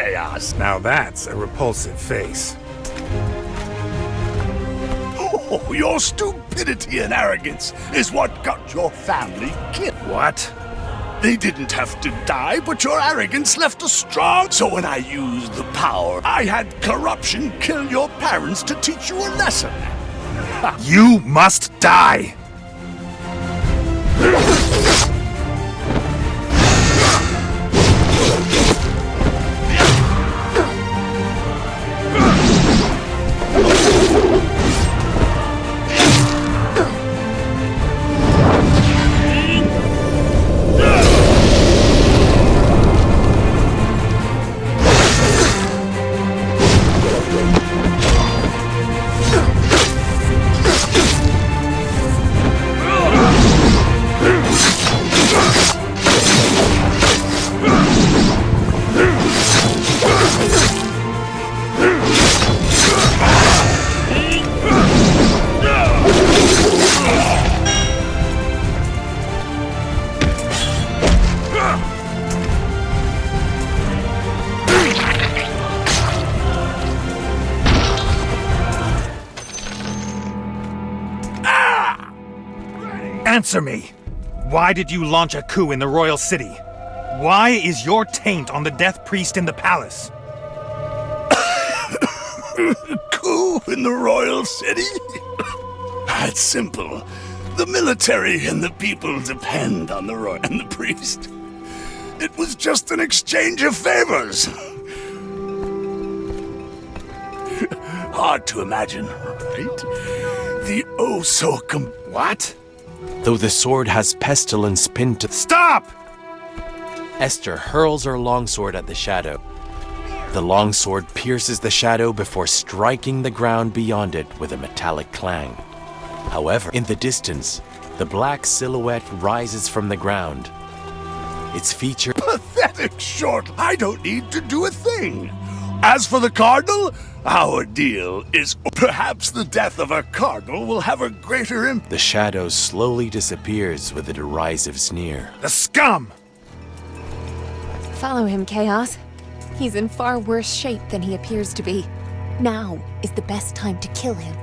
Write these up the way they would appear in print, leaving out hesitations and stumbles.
chaos. Now that's a repulsive face. Oh, your stupidity and arrogance is what got your family killed. What? They didn't have to die, but your arrogance left us strong. So when I used the power, I had corruption kill your parents to teach you a lesson. You must die! Answer me! Why did you launch a coup in the royal city? Why is your taint on the death priest in the palace? Coup in the royal city? That's simple. The military and the people depend on the royal and the priest. It was just an exchange of favors. Hard to imagine, right? The What? Though the sword has pestilence pinned to... Stop! Esther hurls her longsword at the shadow. The longsword pierces the shadow before striking the ground beyond it with a metallic clang. However, in the distance, the black silhouette rises from the ground. Its feature... Pathetic short. I don't need to do a thing. As for the cardinal, our deal is perhaps the death of a cardinal will have a greater impact. The shadow slowly disappears with a derisive sneer. The scum! Follow him, Chaos. He's in far worse shape than he appears to be. Now is the best time to kill him.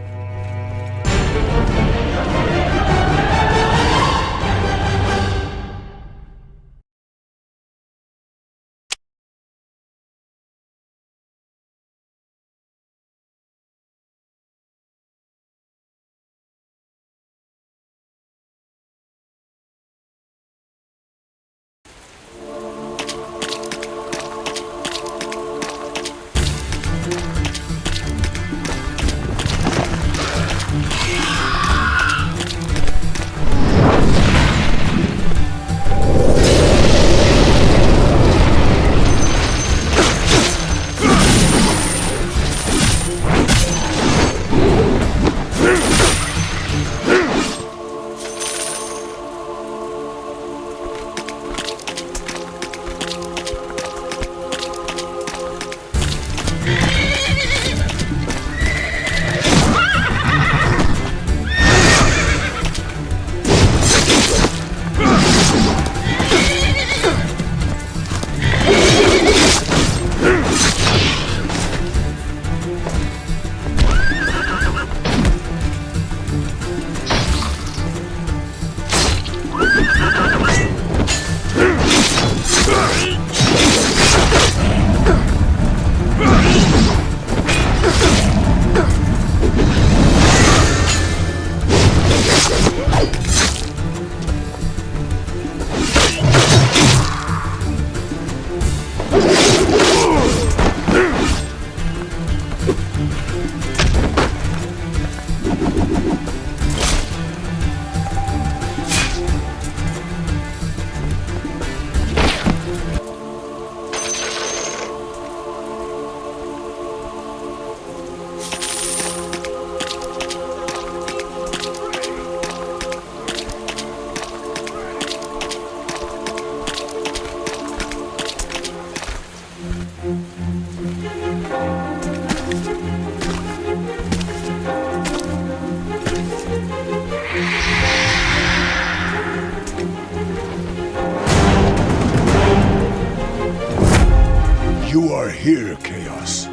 here, Chaos.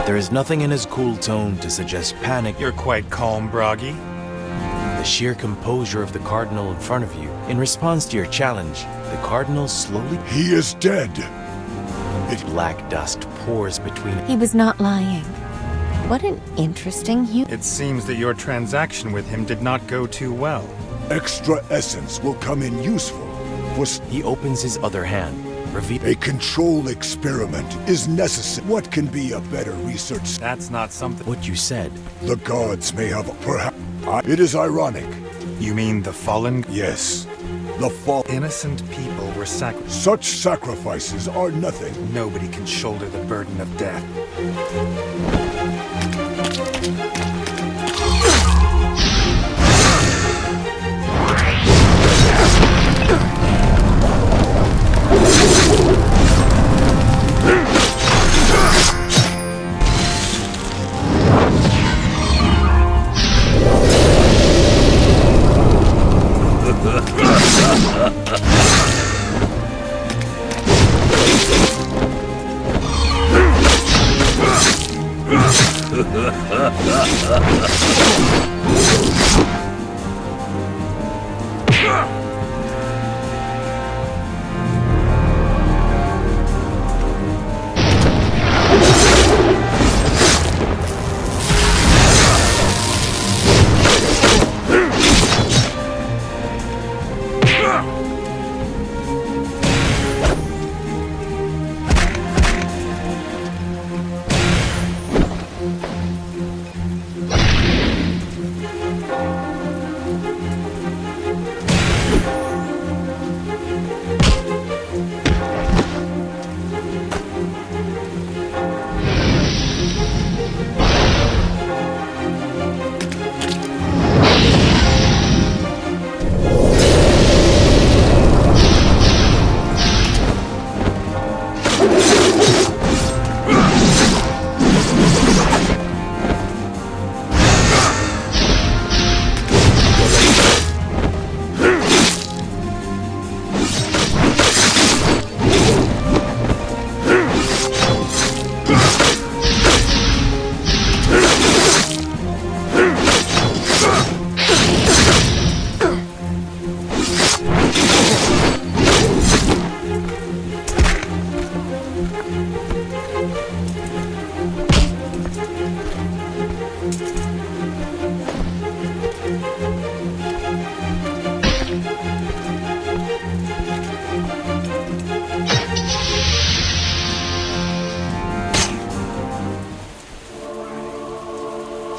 There is nothing in his cool tone to suggest panic. You're quite calm, Bragi. The sheer composure of the Cardinal in front of you. In response to your challenge, the Cardinal slowly... He is dead. Black dust pours between... He was not lying. What an interesting It seems that your transaction with him did not go too well. Extra essence will come in useful for... He opens his other hand, revealing... A control experiment is necessary. What can be a better research? That's not something... What you said. The gods may have perhaps... It is ironic. You mean the fallen? Yes. The fall... Innocent people were sacrificed. Such sacrifices are nothing. Nobody can shoulder the burden of death.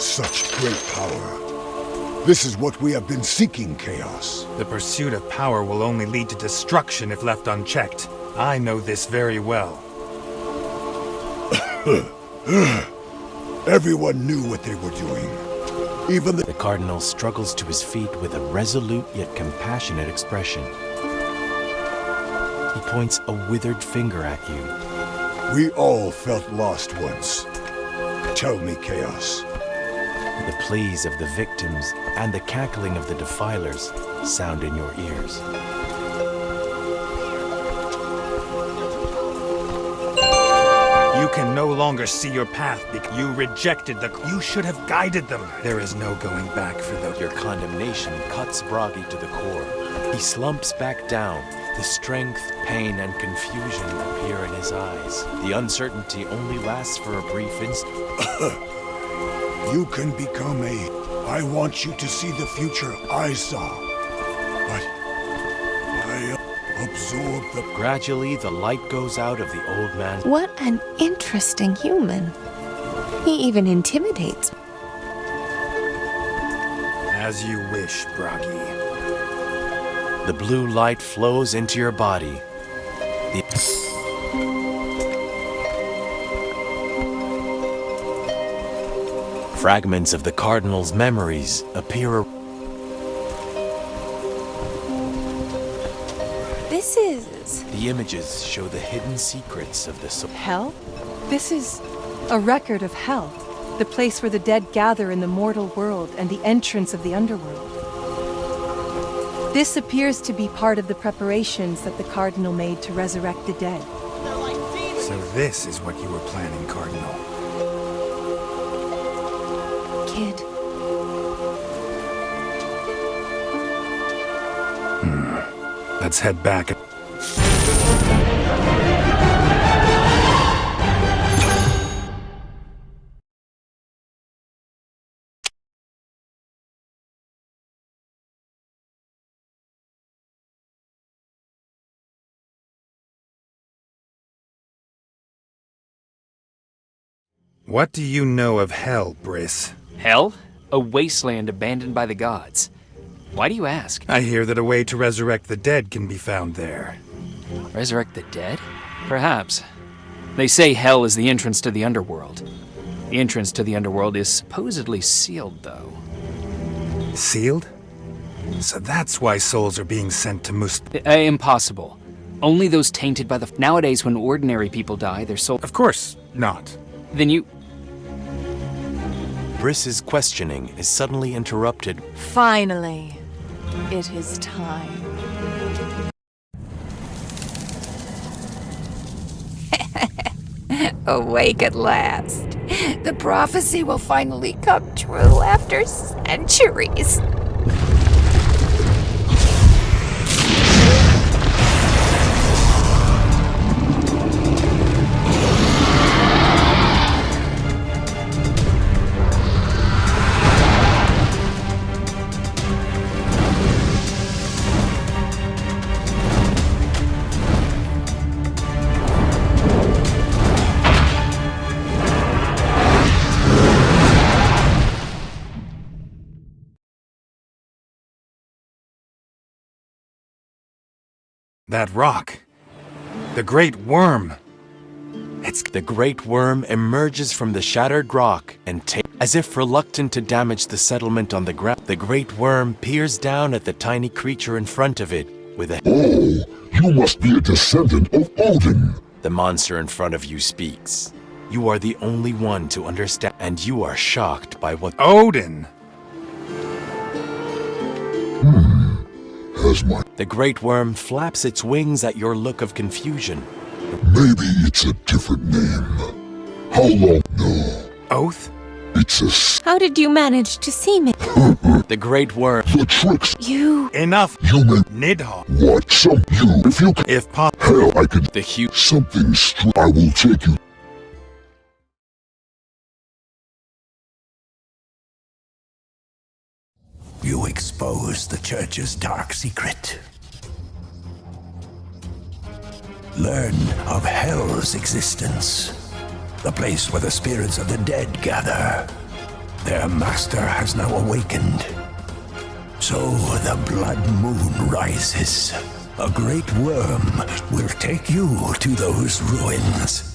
Such great power. This is what we have been seeking, Chaos. The pursuit of power will only lead to destruction if left unchecked. I know this very well. Everyone knew what they were doing. Even The Cardinal struggles to his feet with a resolute yet compassionate expression. He points a withered finger at you. We all felt lost once. Tell me, Chaos. The pleas of the victims and the cackling of the defilers sound in your ears. You can no longer see your path because you rejected You should have guided them. There is no going back for Your condemnation cuts Bragi to the core. He slumps back down. The strength, pain, and confusion appear in his eyes. The uncertainty only lasts for a brief instant. You can become I want you to see the future I saw. But I absorb the... Gradually, the light goes out of the old man's... What an interesting human. He even intimidates. As you wish, Bragi. The blue light flows into your body. Fragments of the Cardinal's memories appear. This is... The images show the hidden secrets of the Hell? This is a record of hell. The place where the dead gather in the mortal world and the entrance of the underworld. This appears to be part of the preparations that the Cardinal made to resurrect the dead. So this is what you were planning, Cardinal. Kid. Let's head back. What do you know of hell, Briss? Hell? A wasteland abandoned by the gods. Why do you ask? I hear that a way to resurrect the dead can be found there. Resurrect the dead? Perhaps. They say hell is the entrance to the underworld. The entrance to the underworld is supposedly sealed, though. Sealed? So that's why souls are being sent to Impossible. Only those tainted by the... Nowadays, when ordinary people die, their soul... Of course not. Then you... Briss's questioning is suddenly interrupted. Finally, it is time. Awake at last. The prophecy will finally come true after centuries. That rock. The Great Worm. The great worm emerges from the shattered rock and as if reluctant to damage the settlement on the ground. The great worm peers down at the tiny creature in front of it with a... Oh, you must be a descendant of Odin. The monster in front of you speaks. You are the only one to understand, and you are shocked by what... Odin! The great worm flaps its wings at your look of confusion. Maybe it's a different name. How long? No. Oath? It's a... How did you manage to see me? The great worm... The tricks. You... Enough! You may... Nidhogg. What? Some... You... If you... If pop... Hell, I can... The huge... Something I will take you... You expose the Church's dark secret. Learn of Hell's existence. The place where the spirits of the dead gather. Their master has now awakened. So the blood moon rises. A great worm will take you to those ruins.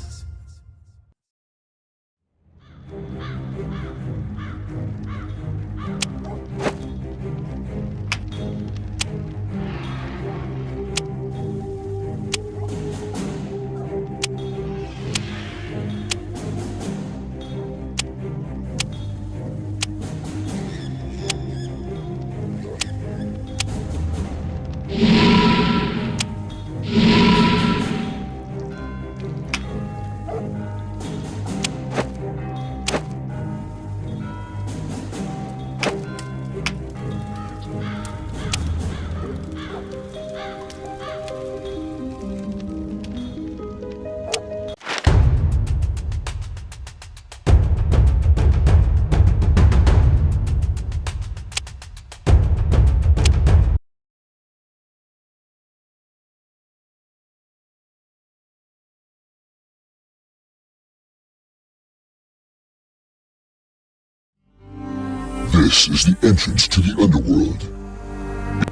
This is the entrance to the underworld.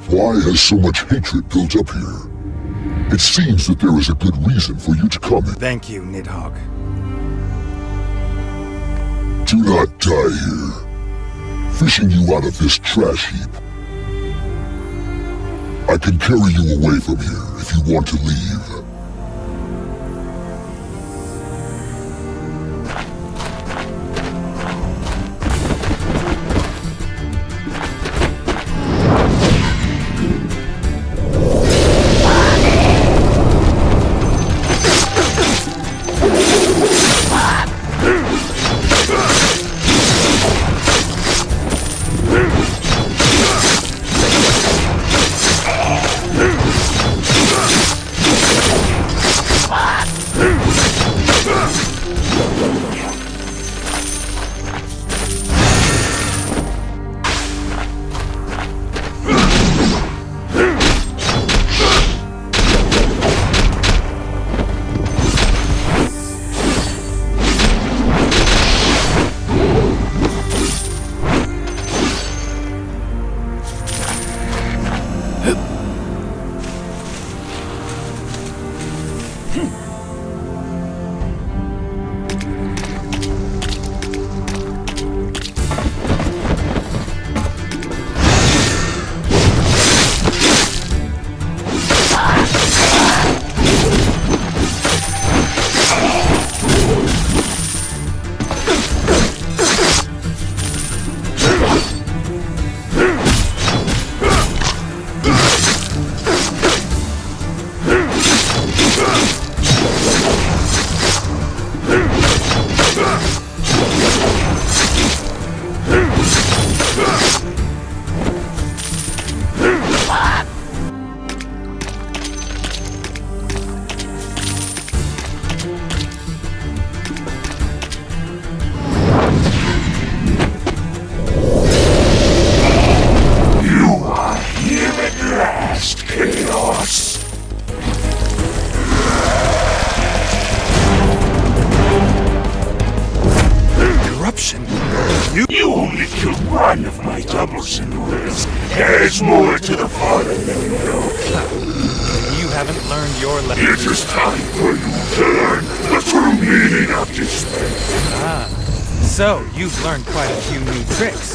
Why has so much hatred built up here? It seems that there is a good reason for you to come. Thank you, Nidhogg. Do not die here. Fishing you out of this trash heap. I can carry you away from here if you want to leave. You only killed one of my double Cinderellas. There's more to the party than you know. You haven't learned your lesson. It is time for you to learn the true meaning of despair. So, you've learned quite a few new tricks.